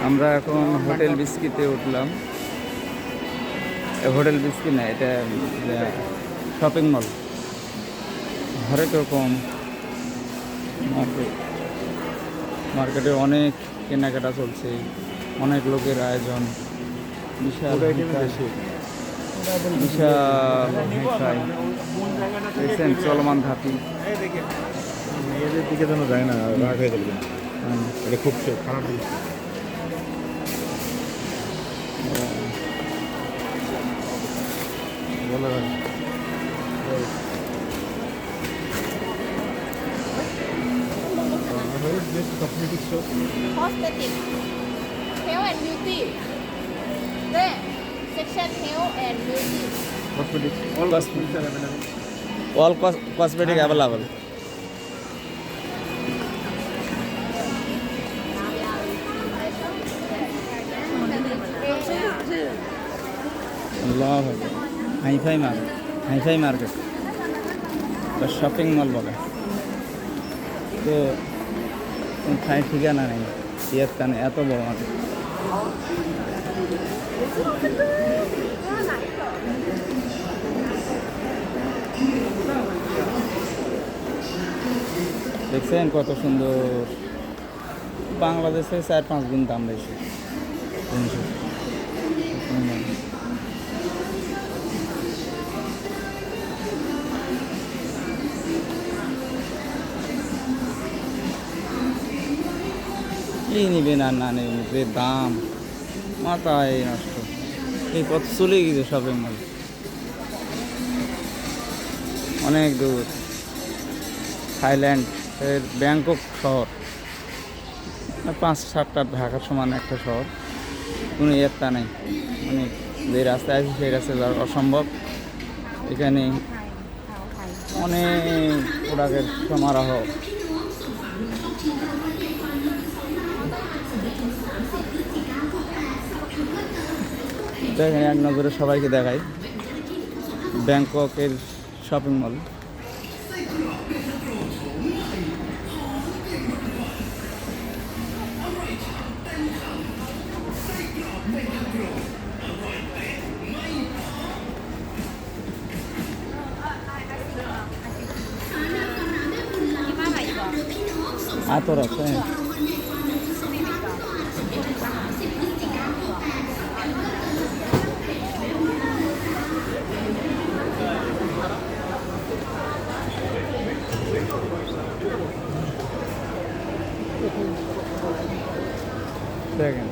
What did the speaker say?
আমরা এখন হোটেল বিস্কিটে উঠলাম। হোটেল বিস্কিট না, এটা শপিং মল। হরেক রকম মার্কেট, মার্কেটে অনেক কেনাকাটা চলছে, অনেক লোকের আয়োজন, বিশাল বিশাল দেখছেন চলমান ধাপি। মেয়েদের দিকে যেন যায় না, রাগ হয়ে যাবে। এটা খুব খারাপ জিনিস। বলো cosmetic shop. Cosmetic, health and beauty. There, section health and beauty. Cosmetic. All cosmetics are available. All cosmetic available. Hifi market, hifi market বা শপিং মল বলে তো ঠাই ঠিকানা নেই। ইয়ের কানে এত বড় মার্কেট। দেখছেন কত সুন্দর। বাংলাদেশে 4-5 গুণ দাম বেশি। কি নিবেন আর না নেবেন, যে দাম মাথায় নষ্ট। এই কত চলে গেছে শপিং মল, অনেক দূর। থাইল্যান্ড এর ব্যাংকক শহর 5-7টা ঢাকার সমান একটা শহর, কোনো ইয়েরটা নেই। মানে যে রাস্তায় আছে সেই রাস্তায় যাওয়া অসম্ভব। এখানে অনেক প্রোডাক্টের সমারোহ। দেখেন এক নজরে সবাইকে দেখাই ব্যাংককের শপিং মল। আতর আছে। দেখেন